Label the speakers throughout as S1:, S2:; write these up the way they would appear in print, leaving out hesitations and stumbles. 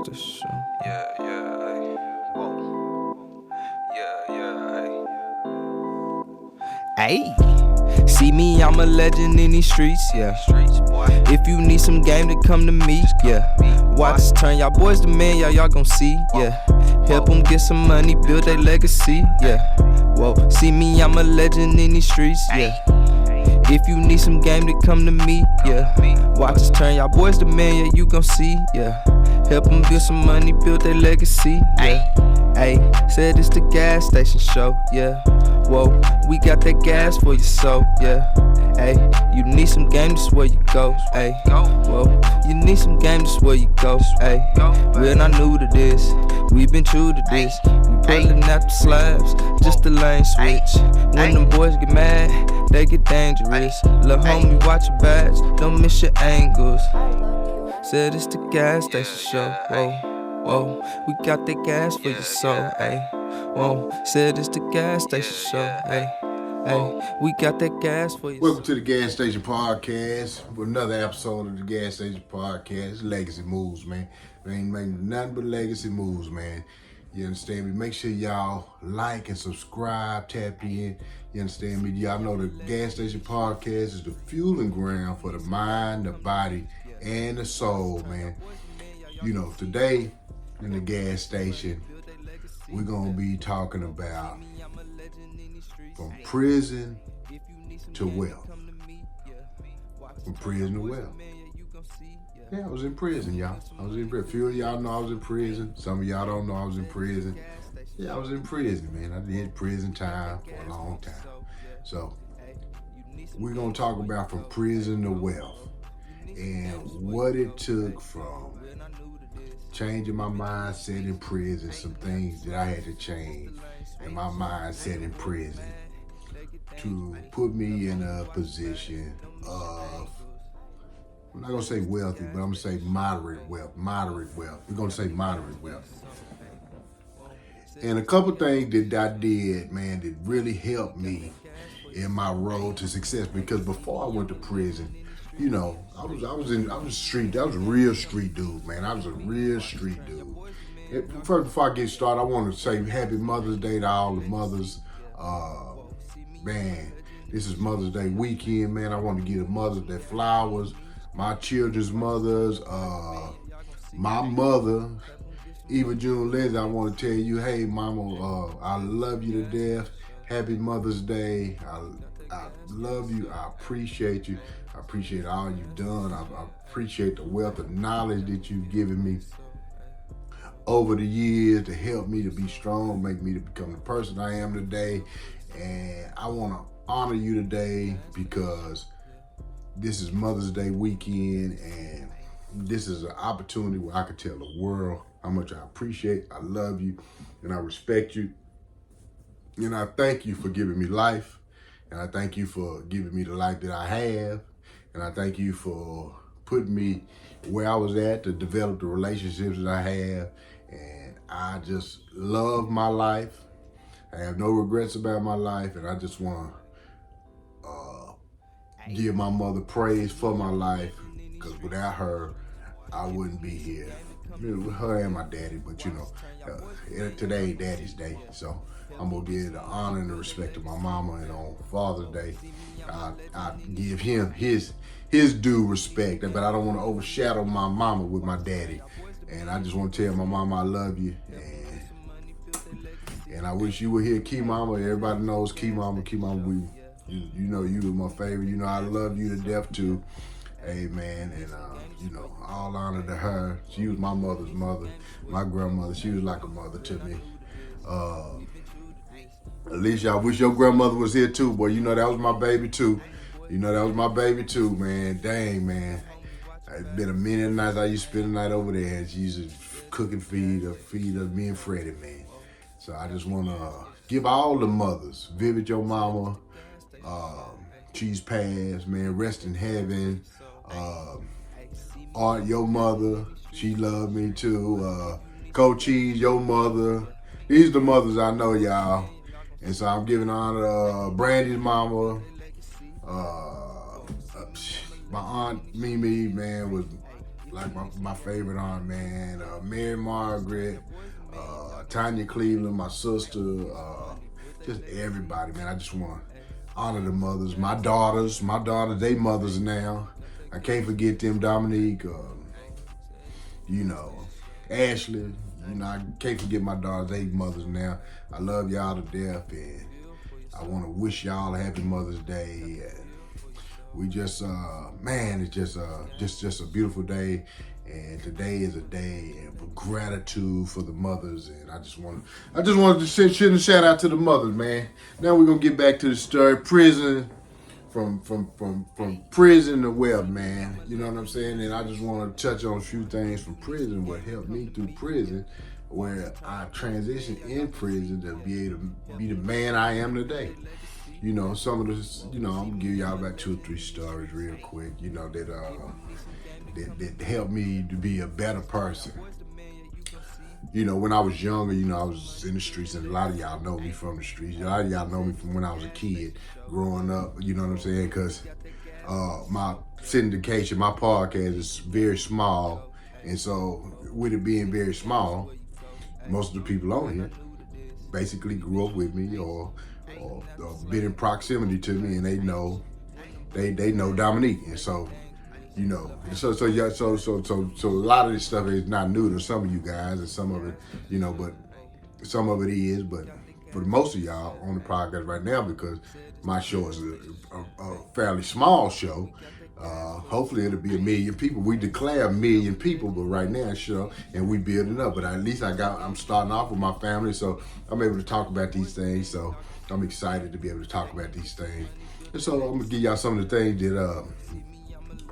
S1: Station Show. Ayy, see me, I'm a legend in these streets, yeah. If you need some game, to come to me, yeah. Watch us turn y'all boys to men, y'all gon' see, yeah. Help them get some money, build their legacy, yeah. Whoa, see me, I'm a legend in these streets, yeah. If you need some game, to come to me, yeah. Watch us turn y'all boys to men, yeah, you gon' see, yeah. Help them build some money, build their legacy, yeah. Ayy, said it's the gas station show, yeah. Whoa, we got that gas for your soul, yeah. Ayy, you need some game, this where you go, ayy. Whoa, you need some game, this where you go, ayy. We're not new to this, we've been true to this. We pulling out the slabs, just the lane switch. When them boys get mad, they get dangerous. Lil' homie, watch your backs, don't miss your angles. Said it's the gas station show, whoa, whoa. We got that gas for your soul, ayy. Whoa, said it's the gas station show, ayy. We got that gas for you.
S2: Welcome to the Gas Station Podcast with another episode of the Gas Station Podcast. Legacy moves, man. We ain't making nothing but legacy moves, man. You understand me? Make sure y'all like and subscribe, tap in. You understand me? Y'all know the Gas Station Podcast is the fueling ground for the mind, the body, and the soul, man. You know, today in the gas station, we're going to be talking about from prison to wealth. From prison to wealth. Yeah, I was in prison, y'all. I was in prison. A few of y'all know I was in prison. Some of y'all don't know I was in prison. Yeah, I was in prison, man. I did prison time for a long time. So, we're going to talk about from prison to wealth and what it took from changing my mindset in prison, some things that I had to change in my mindset in prison to put me in a position of, I'm not gonna say wealthy, but I'm gonna say moderate wealth. We're gonna say moderate wealth. And a couple things that I did, man, that really helped me in my road to success, because before I went to prison, you know, I was a real street dude, man. I was a real street dude. First, before I get started, I want to say Happy Mother's Day to all the mothers. Man, this is Mother's Day weekend, man. I want to give the mothers their flowers, my children's mothers, my mother, Eva June Leslie. I want to tell you, hey, Mama, I love you to death. Happy Mother's Day. I love you. I appreciate you. I appreciate all you've done. I appreciate the wealth of knowledge that you've given me over the years to help me to be strong, make me to become the person I am today. And I want to honor you today because this is Mother's Day weekend, and this is an opportunity where I can tell the world how much I appreciate, I love you, and I respect you. And I thank you for giving me life. And I thank you for giving me the life that I have. And I thank you for putting me where I was at to develop the relationships that I have. And I just love my life. I have no regrets about my life. And I just want to give my mother praise for my life. Because without her, I wouldn't be here. Her and my daddy, but you know, today Daddy's Day. So I'm gonna give the honor and the respect to my mama, and on Father's Day, I give him his due respect. But I don't want to overshadow my mama with my daddy. And I just want to tell my mama I love you, and I wish you were here, Key Mama. Everybody knows Key Mama. Key Mama, you know you were my favorite. You know I love you to death too. Amen. And you know, all honor to her. She was my mother's mother, my grandmother. She was like a mother to me. Alicia, I wish your grandmother was here too, boy. You know that was my baby too. Man. Dang, man. It's been a minute nights I used to spend the night over there, and she used to cook and feed us, me and Freddie, man. So I just want to give all the mothers, Vivid, your mama, she's passed, man, rest in heaven. Art, your mother, she loved me too. Coach Cheese, your mother. These are the mothers I know, y'all. And so I'm giving honor to Brandy's mama. My aunt Mimi, man, was like my favorite aunt, man, Mary Margaret, Tanya Cleveland, my sister, just everybody, man. I just want to honor the mothers. My daughters, they mothers now. I can't forget them, Dominic, you know, Ashley. You know, I can't forget my daughters, they mothers now. I love y'all to death, and I want to wish y'all a happy Mother's Day. And we just, man, it's just a beautiful day. And today is a day of gratitude for the mothers, and I just wanted to send a shout out to the mothers, man. Now we're gonna get back to the story. Prison, from prison to wealth, man. You know what I'm saying? And I just want to touch on a few things from prison, what helped me through prison, where I transitioned in prison to be able to be the man I am today. You know, some of this, you know, I'm gonna give y'all about 2 or 3 stories real quick, you know, that helped me to be a better person. You know, when I was younger, you know, I was in the streets, and a lot of y'all know me from the streets. A lot of y'all know me from when I was a kid, growing up, you know what I'm saying? Because my syndication, my podcast is very small, and so with it being very small, most of the people on here basically grew up with me or been in proximity to me, and they know Dominic, and so you know, so a lot of this stuff is not new to some of you guys, and some of it, you know, but some of it is, but for most of y'all on the podcast right now, because my show is a fairly small show. Hopefully it'll be 1 million people. We declare 1 million people, but right now it's show, and we building up. But at least I'm starting off with my family, so I'm able to talk about these things. So I'm excited to be able to talk about these things. And so I'm gonna give y'all some of the things that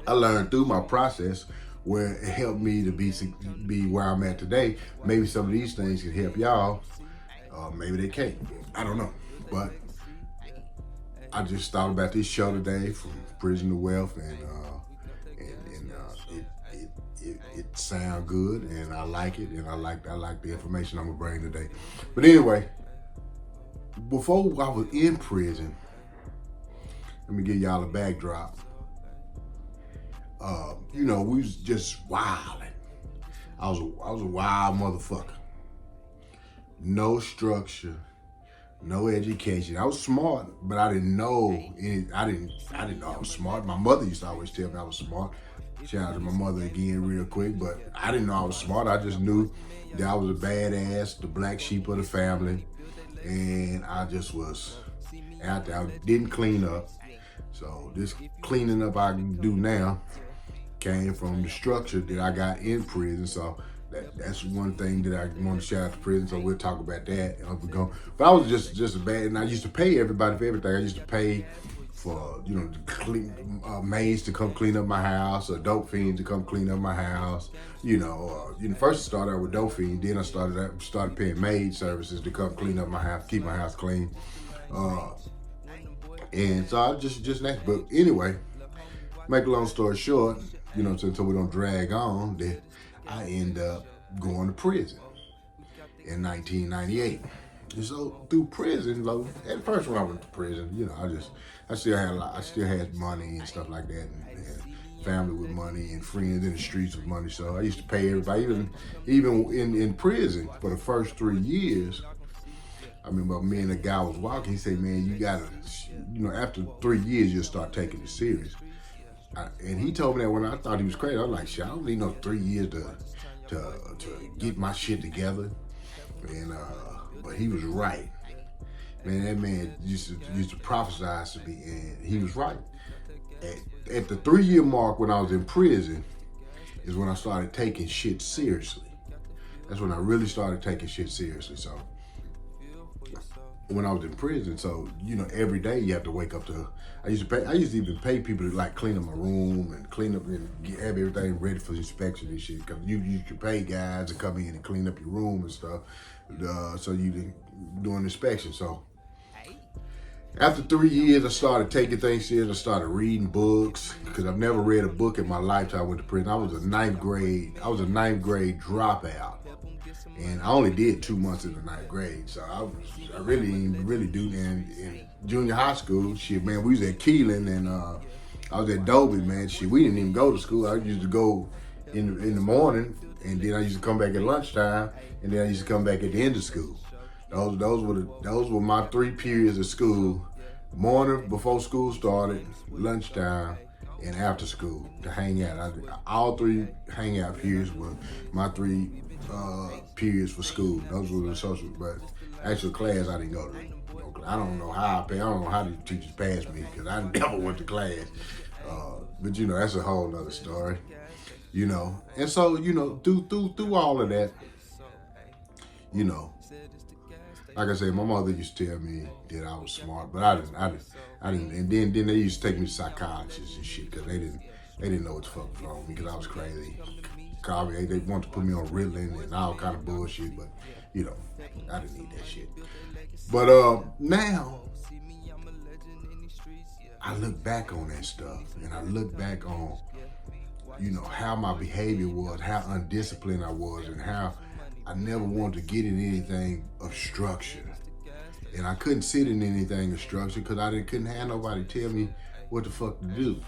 S2: I learned through my process, where it helped me to be where I'm at today. Maybe some of these things can help y'all. Maybe they can't. I don't know. But I just thought about this show today, from prison to wealth, and it sound good, and I like it, and I like the information I'm gonna bring today. But anyway, before I was in prison, let me give y'all a backdrop. You know, we was just wilding. I was a wild motherfucker. No structure, no education. I was smart, but I didn't know I didn't know I was smart. My mother used to always tell me I was smart. Shout out to my mother again real quick, but I didn't know I was smart. I just knew that I was a badass, the black sheep of the family, and I just was out there. I didn't clean up. So this cleaning up I do now came from the structure that I got in prison. So that's one thing that I want to shout out to prison. So we'll talk about that as we go. But I was just a bad, and I used to pay everybody for everything. I used to pay for, you know, maids to come clean up my house, or dope fiends to come clean up my house. First I started out with dope fiends, then I started paying maid services to come clean up my house, keep my house clean. And so I just next. But anyway, make a long story short, you know, until we don't drag on, that I end up going to prison in 1998. And so through prison, like, at first when I went to prison, you know, I still had money and stuff like that, and family with money and friends in the streets with money. So I used to pay everybody, even in prison for the first 3 years. I remember me and a guy was walking. He said, "Man, you gotta, you know, after 3 years, you'll start taking it serious." And he told me that when I thought he was crazy. I was like, "Shit, I don't need no 3 years to get my shit together." And but he was right. Man, that man used to prophesize to me, and he was right. At the 3-year mark when I was in prison is when I started taking shit seriously. That's when I really started taking shit seriously. So when I was in prison, so you know, every day you have to wake up to. I used to even pay people to like clean up my room and clean up and have everything ready for inspection and shit. Cause you could pay guys to come in and clean up your room and stuff, so you can do an inspection. So after 3 years, I started taking things serious. I started reading books, because I've never read a book in my lifetime. I went to prison. I was a ninth grade dropout. And I only did 2 months in the 9th grade, so I really do. And in junior high school, shit, man, we was at Keelan, and I was at Dobie, man. Shit, we didn't even go to school. I used to go in the morning, and then I used to come back at lunchtime, and then I used to come back at the end of school. Those were my 3 periods of school: morning before school started, lunchtime, and after school to hang out. All 3 hangout periods were my 3 periods for school. Those were the social, but actual class I didn't go to. I don't know how the teachers passed me because I never went to class. But that's a whole nother story. And so through all of that, like I said, my mother used to tell me that I was smart, but I didn't. And then they used to take me to psychologists and shit because they didn't know what the fuck was wrong with me because I was crazy. They wanted to put me on Ritalin and all kind of bullshit, but I didn't need that shit. But now I look back on that stuff, and I look back on how my behavior was, how undisciplined I was, and how I never wanted to get in anything of structure. And I couldn't sit in anything of structure because I couldn't have nobody tell me what the fuck to do.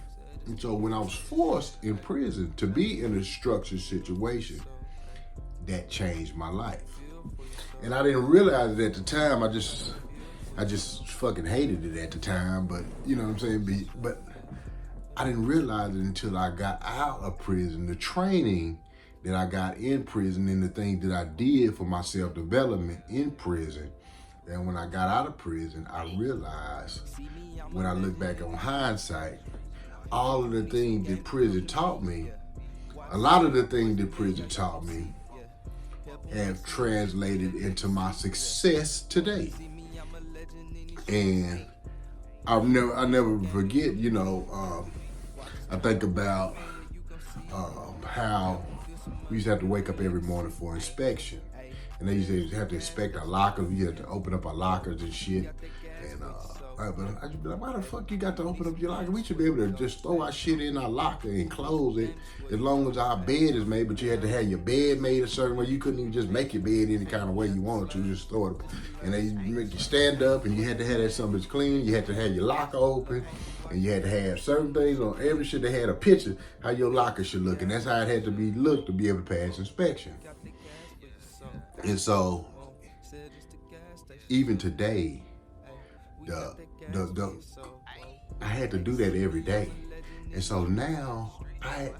S2: And so when I was forced in prison to be in a structured situation, that changed my life. And I didn't realize it at the time. I just fucking hated it at the time, but you know what I'm saying? But I didn't realize it until I got out of prison. The training that I got in prison and the things that I did for my self-development in prison. And when I got out of prison, I realized, when I look back on hindsight, all of the things that prison taught me, a lot of the things that prison taught me have translated into my success today. And I never forget, I think about how we used to have to wake up every morning for inspection. And they used to have to inspect our lockers. We had to open up our lockers and shit. And I just be like, why the fuck you got to open up your locker? We should be able to just throw our shit in our locker and close it as long as our bed is made. But you had to have your bed made a certain way. You couldn't even just make your bed any kind of way you wanted to. Just throw it. And they make you stand up, and you had to have that something that's clean. You had to have your locker open. And you had to have certain things on every shit. They had a picture how your locker should look. And that's how it had to be looked to be able to pass inspection. And so, even today, I had to do that every day. And so now I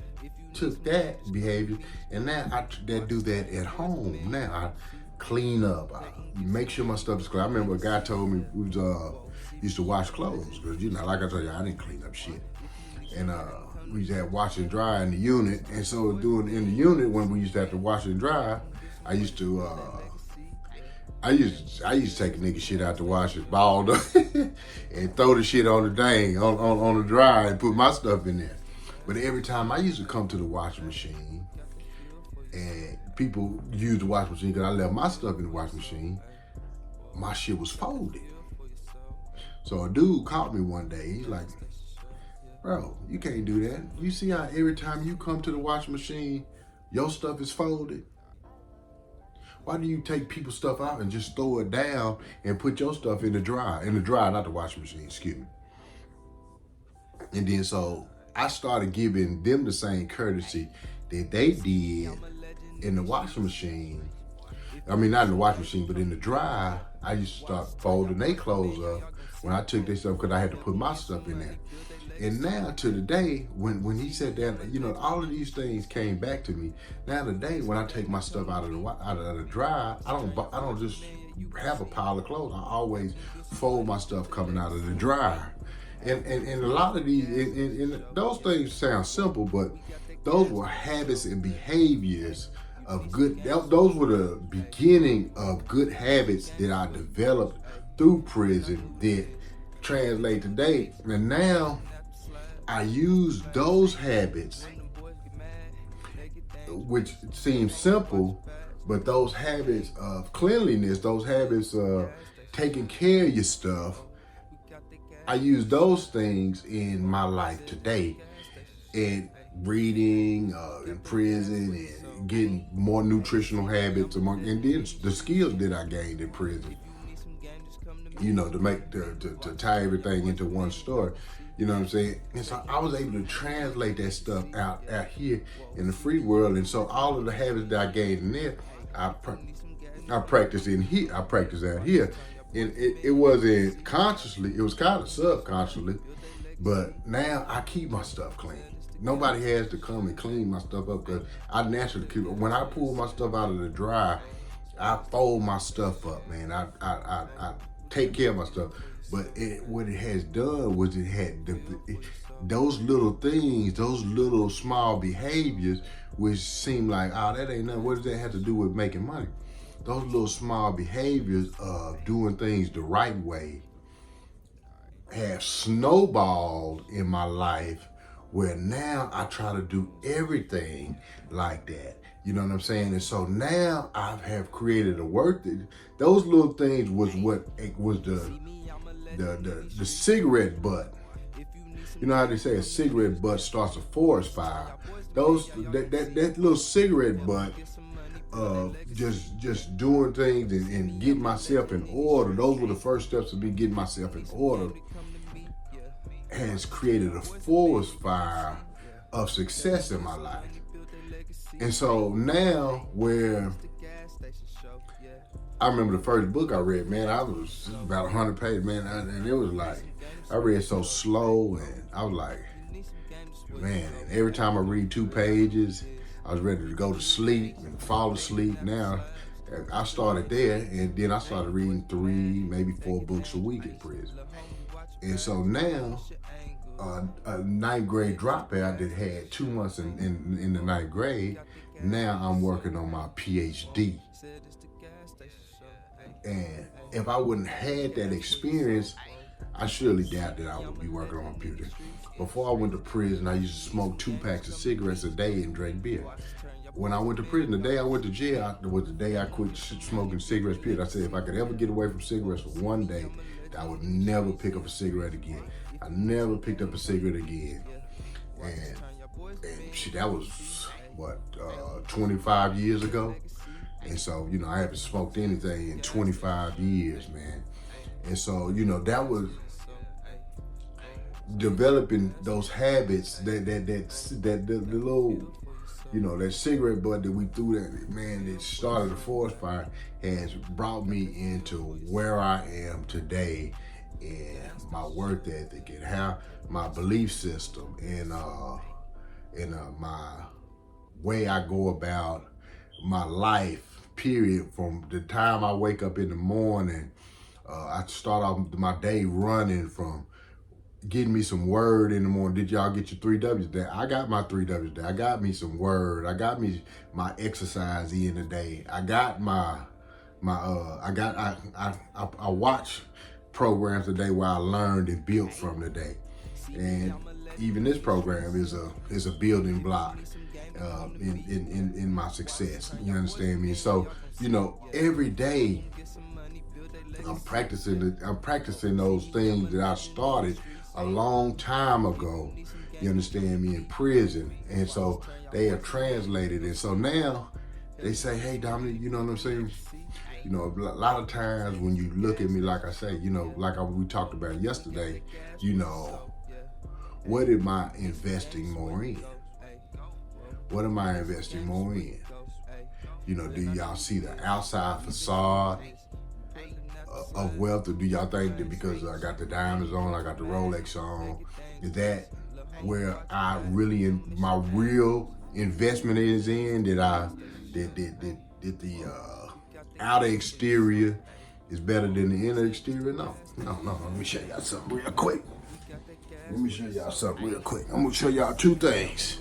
S2: took that behavior and now I do that at home. Now I clean up. I make sure my stuff is clean. I remember a guy told me we used to wash clothes because like I told you, I didn't clean up shit. And we used to have wash and dry in the unit. And so in the unit when we used to have to wash and dry, I used to take a nigga shit out the washer, balled up, and throw the shit on the dry and put my stuff in there. But every time I used to come to the washing machine, and people used the washing machine because I left my stuff in the washing machine, my shit was folded. So a dude caught me one day. He's like, bro, you can't do that. You see how every time you come to the washing machine, your stuff is folded? Why do you take people's stuff out and just throw it down and put your stuff in the dryer, not the washing machine, excuse me. And then so I started giving them the same courtesy that they did in the washing machine. I mean, not in the washing machine, but in the dryer. I used to start folding their clothes up when I took their stuff because I had to put my stuff in there. And now to the day when he said that, all of these things came back to me. Now today when I take my stuff out of the dryer, I don't just have a pile of clothes. I always fold my stuff coming out of the dryer. And a lot of these, and those things sound simple, but those were habits and behaviors of good. Those were the beginning of good habits that I developed through prison that translate today. And now I use those habits, which seem simple, but those habits of cleanliness, those habits of taking care of your stuff, I use those things in my life today, and reading, in prison, and getting more nutritional habits and then the skills that I gained in prison. to tie everything into one story. You know what I'm saying? And so I was able to translate that stuff out here in the free world. And so all of the habits that I gained in there, I practiced in here. I practiced out here. And it wasn't consciously, it was kind of subconsciously, but now I keep my stuff clean. Nobody has to come and clean my stuff up because I naturally keep it. When I pull my stuff out of the dry, I fold my stuff up, man. I take care of my stuff. But what it has done was it had those little things, those little small behaviors, which seem like, oh, that ain't nothing. What does that have to do with making money? Those little small behaviors of doing things the right way have snowballed in my life, where now I try to do everything like that. You know what I'm saying? And so now I have created a work that those little things was what it was the cigarette butt. You know how they say a cigarette butt starts a forest fire? That little cigarette butt, just doing things and getting myself in order. Those were the first steps of me getting myself in order. Has created a forest fire of success in my life. And so now, where I remember the first book I read, man, I was about 100 pages, man, and it was like, I read so slow, and I was like, man, and every time I read 2 pages, I was ready to go to sleep and fall asleep. Now, I started there, and then I started reading 3, maybe 4 books a week in prison. And so now, a 9th grade dropout that had 2 months in the 9th grade, now I'm working on my PhD. And if I wouldn't had that experience, I surely doubt that I would be working on a computer. Before I went to prison, I used to smoke 2 packs of cigarettes a day and drink beer. When I went to prison, the day I went to jail was the day I quit smoking cigarettes, period. I said if I could ever get away from cigarettes for one day, I would never pick up a cigarette again. I never picked up a cigarette again. And shit, that was, 25 years ago? And so, I haven't smoked anything in 25 years, man. And so, that was developing those habits, that the little, that cigarette butt that we threw that, man, that started a forest fire, has brought me into where I am today, and my work ethic, and how my belief system, and my way I go about my life, period. From the time I wake up in the morning, I start off my day running from getting me some word in the morning. Did y'all get your 3 W's there? I got my 3 W's there. I got me some word. I got me my exercise in the day. I got I watch programs today where I learned and built from the day. And even this program is a building block in my success. You understand me? So, every day I'm practicing those things that I started a long time ago. You understand me? In prison. And so they have translated it. So now they say, hey, Dominic, you know what I'm saying? A lot of times when you look at me, like I say, like we talked about yesterday, what am I investing more in? What am I investing more in? Do y'all see the outside facade of wealth, or do y'all think that because I got the diamonds on, I got the Rolex on, is that where my real investment is in? That the outer exterior is better than the inner exterior? No. Let me show y'all something real quick. I'm gonna show y'all 2 things.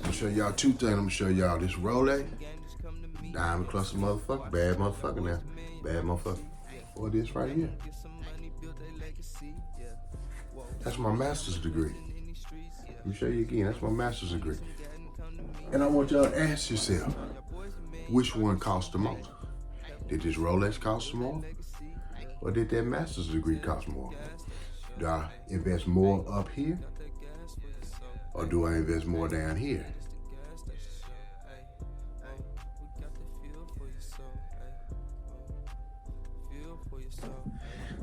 S2: I'm gonna show y'all this Rolex, diamond cluster motherfucker, bad motherfucker now, bad motherfucker. Or this right here. That's my master's degree. Let me show you again. That's my master's degree. And I want y'all to ask yourself, which one cost the most? Did this Rolex cost more? Or did that master's degree cost more? Do I invest more up here? Or do I invest more down here?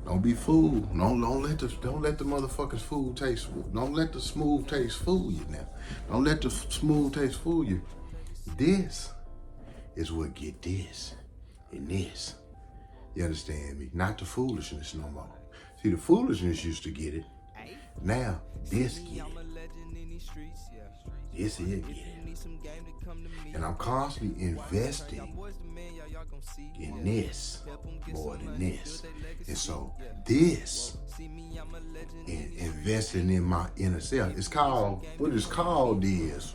S2: Don't be fooled. Don't let the motherfuckers fool taste. Don't let the smooth taste fool you now. Don't let the smooth taste fool you. This is what get this and this. You understand me? Not the foolishness no more. See, the foolishness used to get it. Now this get it. This here get it. And I'm constantly investing in this more than this. And so this and investing in my inner self. It's called, what it's called is,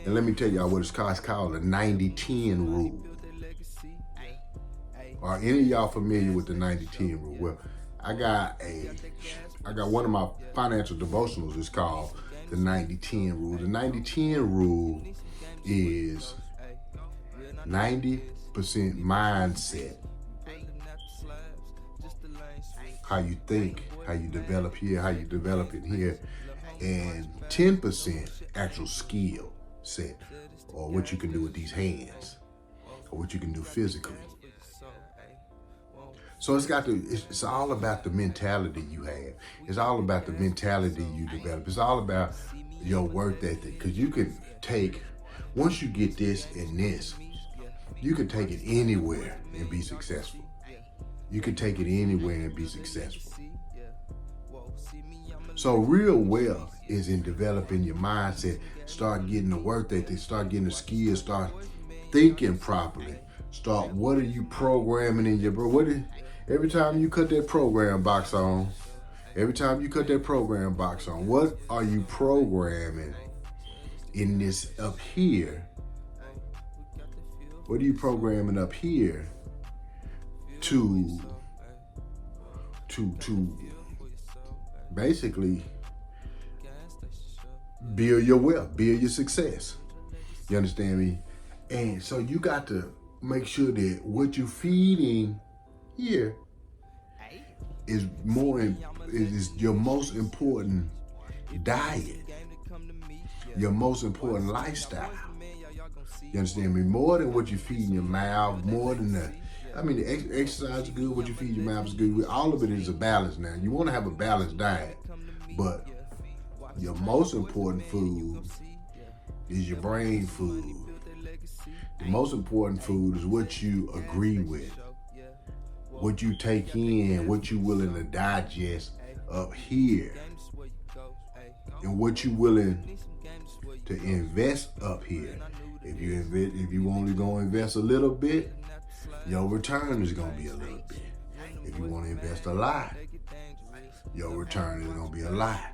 S2: and let me tell y'all what it's called. It's called the 90-10 rule. Are any of y'all familiar with the 90-10 rule? Well, I got one of my financial devotionals. It's called the 90-10 rule. The 90-10 rule is 90% mindset. How you think, how you develop here, how you develop it here, and 10% actual skill set, or what you can do with these hands, or what you can do physically. So it's all about the mentality you have. It's all about the mentality you develop. It's all about your work ethic. Because you can take, once you get this and this, you can take it anywhere and be successful. You can take it anywhere and be successful. So real wealth is in developing your mindset. Start getting the work ethic. Start getting the skills. Start thinking properly. What are you programming in your brain? Every time you cut that program box on, what are you programming in this up here? What are you programming up here to basically build your wealth, build your success? You understand me? And so you got to make sure that what you're feeding here is your most important diet, your most important lifestyle. You understand me? More than what you feed in your mouth, more than the exercise is good, what you feed your mouth is good. All of it is a balance now. You want to have a balanced diet, but your most important food is your brain food. The most important food is what you agree with, what you take in, what you're willing to digest up here, and what you're willing to invest up here. If you only gonna invest a little bit, your return is gonna be a little bit. If you want to invest a lot, your return is gonna be a lot.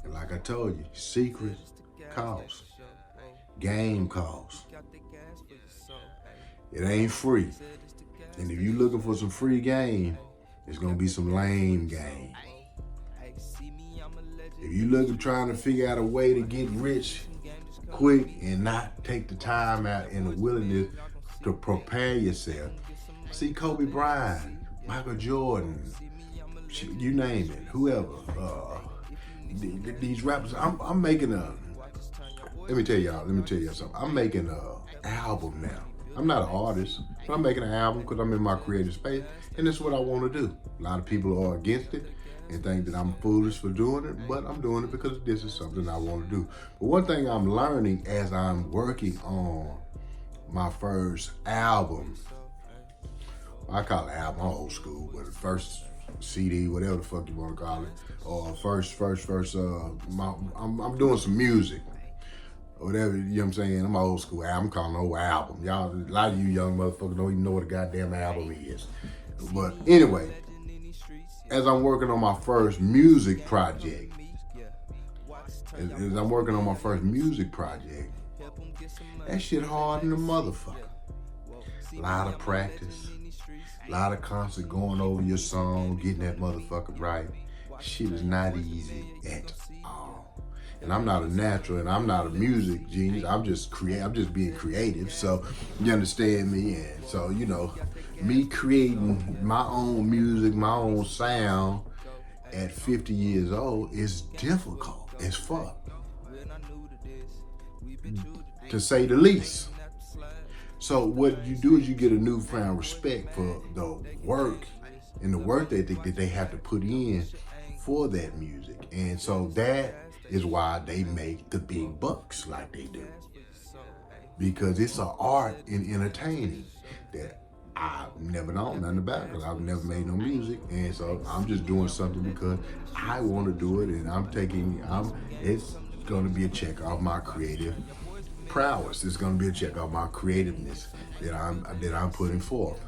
S2: And like I told you, secret costs, game costs. It ain't free. And if you're looking for some free game, it's gonna be some lame game. If you're looking, trying to figure out a way to get rich quick and not take the time out and the willingness to prepare yourself, see Kobe Bryant, Michael Jordan, you name it, whoever. These rappers, I'm making let me tell y'all something. I'm making an album now. I'm not an artist, but I'm making an album because I'm in my creative space, and that's what I want to do. A lot of people are against it and think that I'm foolish for doing it, but I'm doing it because this is something I want to do. But one thing I'm learning as I'm working on my first album, I call it album, I'm old school, but the first CD, whatever the fuck you want to call it, or I'm doing some music. Whatever, you know what I'm saying? I'm old school. I'm calling it an old album. Y'all, a lot of you young motherfuckers don't even know what a goddamn album is. But anyway, as I'm working on my first music project, that shit hard in the motherfucker. A lot of practice, a lot of constant going over your song, getting that motherfucker right. Shit is not easy at all. And I'm not a natural, and I'm not a music genius. I'm just being creative. So you understand me? And so, me creating my own music, my own sound at 50 years old is difficult as fuck, to say the least. So what you do is you get a newfound respect for the work and the work ethic that they have to put in for that music. And so that is why they make the big bucks like they do. Because it's an art in entertaining that I've never known nothing about, because I've never made no music. And so I'm just doing something because I want to do it, and it's going to be a check off my creative prowess. It's going to be a check off my creativeness that I'm putting forth.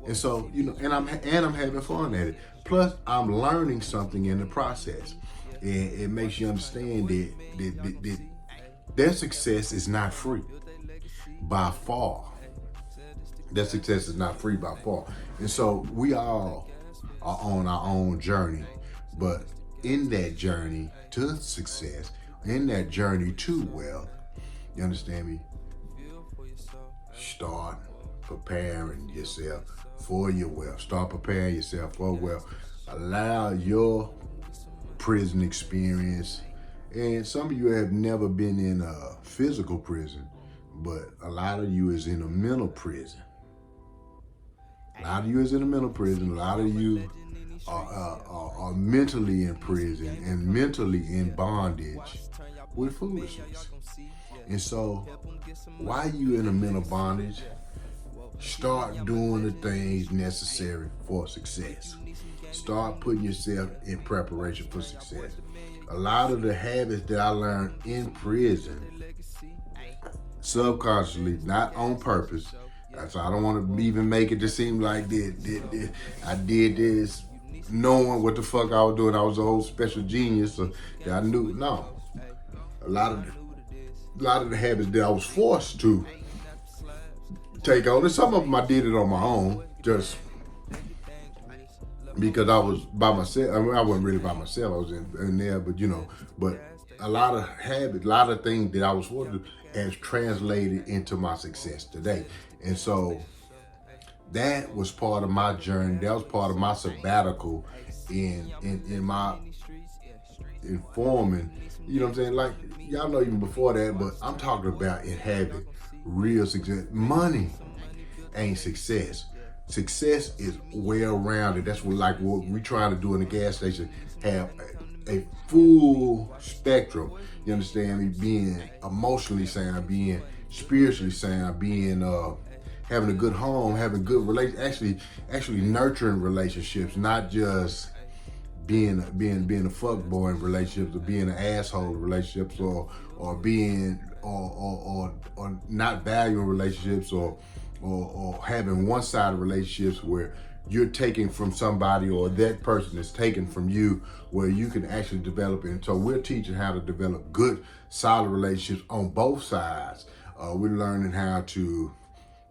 S2: And so, and I'm having fun at it. Plus, I'm learning something in the process. And it makes you understand that their success is not free by far. Their success is not free by far. And so we all are on our own journey. But in that journey to success, in that journey to wealth, you understand me? Start preparing yourself for your wealth. Start preparing yourself for wealth. Allow your prison experience. And some of you have never been in a physical prison, but a lot of you is in a mental prison. A lot of you is in a mental prison. A lot of you are mentally in prison and mentally in bondage with foolishness. And so, while you in a mental bondage, start doing the things necessary for success. Start putting yourself in preparation for success. A lot of the habits that I learned in prison, subconsciously, not on purpose, so I don't want to even make it to seem like that I did this knowing what the fuck I was doing. I was a whole special genius, so that I knew. No, a lot of the habits that I was forced to take on, and some of them I did it on my own, just because I was by myself. I mean, I wasn't really by myself. I was in there, but a lot of habits, a lot of things that I was forced to do has translated into my success today. And so that was part of my journey. That was part of my sabbatical in my informing. You know what I'm saying? Like, y'all know even before that, but I'm talking about in having real success. Money ain't success. Success is well-rounded. That's what we're trying to do in the gas station. Have a full spectrum. You understand me? Being emotionally sound, being spiritually sound, being having a good home, having good relations, actually nurturing relationships, not just being a fuck boy in relationships, or being an asshole in relationships, or being or not valuing relationships, or having one-sided relationships where you're taking from somebody or that person is taking from you, where you can actually develop it. And so we're teaching how to develop good, solid relationships on both sides. We're learning how to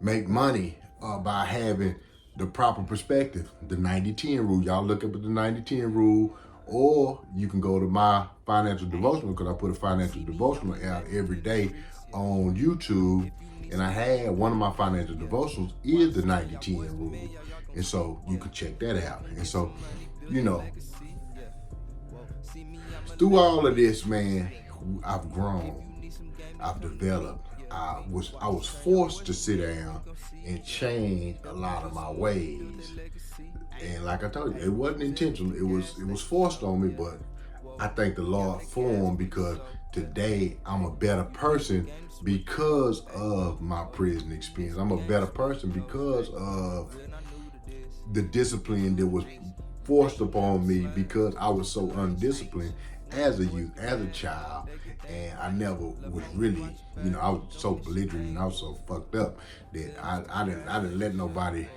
S2: make money by having the proper perspective, the 90-10 rule. Y'all look up at the 90-10 rule, or you can go to my financial devotional, because I put a financial devotional out every day on YouTube. And I had one of my financial devotionals is the 90-10 rule. And so you can check that out. And so, through all of this, man, I've grown, I've developed. I was forced to sit down and change a lot of my ways. And like I told you, it wasn't intentional. It was forced on me, but I thank the Lord for them, because today I'm a better person because of my prison experience. I'm a better person because of the discipline that was forced upon me, because I was so undisciplined as a youth, as a child. And I never was really, I was so belligerent and I was so fucked up that I didn't let nobody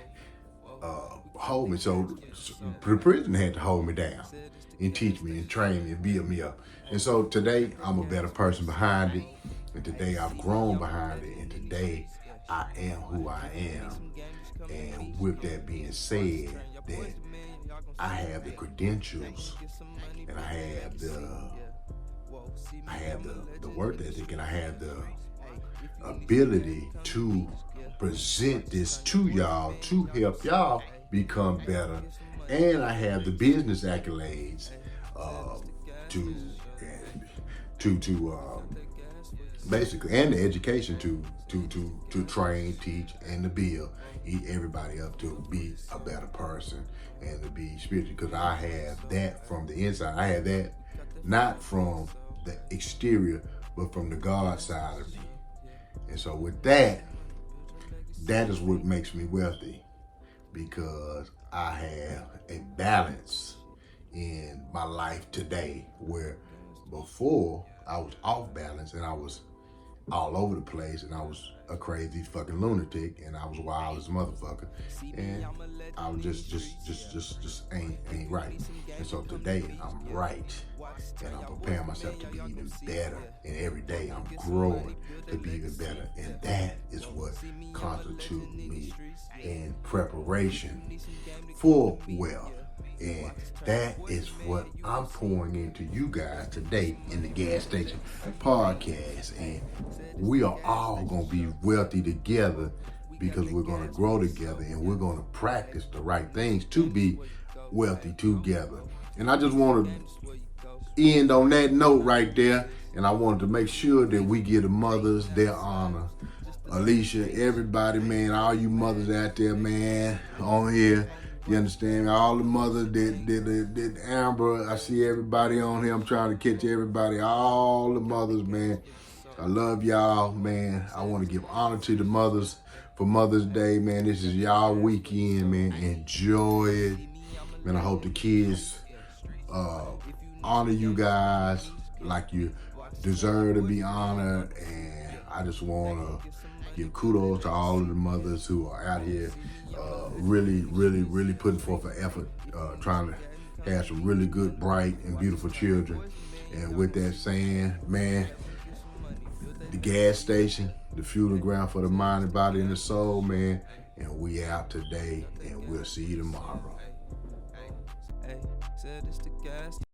S2: hold me. So the prison had to hold me down and teach me and train me and build me up. And so today I'm a better person behind it. And today I've grown behind it. And today I am who I am. And with that being said, that I have the credentials, and I have the work ethic, and I have the ability to present this to y'all to help y'all become better. And I have the business accolades to basically, and the education to train, teach, and to build everybody up to be a better person and to be spiritual. Because I have that from the inside. I have that not from the exterior, but from the God side of me. And so with that is what makes me wealthy, because I have a balance in my life today, where before I was off balance and I was all over the place and I was a crazy fucking lunatic and I was wild as a motherfucker and I was just ain't right. And so today I'm right and I'm preparing myself to be even better, and every day I'm growing to be even better, and that is what constitutes me in preparation for wealth. And that is what I'm pouring into you guys today in the Gas Station Podcast. And we are all going to be wealthy together, because we're going to grow together and we're going to practice the right things to be wealthy together. And I just want to end on that note right there. And I wanted to make sure that we give the mothers their honor. Alicia, everybody, man, all you mothers out there, man, on here. You understand? All the mothers that Amber, I see everybody on here. I'm trying to catch everybody. All the mothers, man. I love y'all, man. I want to give honor to the mothers for Mother's Day, man. This is y'all weekend, man. Enjoy it. Man, I hope the kids honor you guys like you deserve to be honored. And I just want to give kudos to all of the mothers who are out here really putting forth an effort, trying to have some really good, bright, and beautiful children. And with that saying, man, the gas station, the fueling ground for the mind, the body, and the soul, man. And we out today, and we'll see you tomorrow.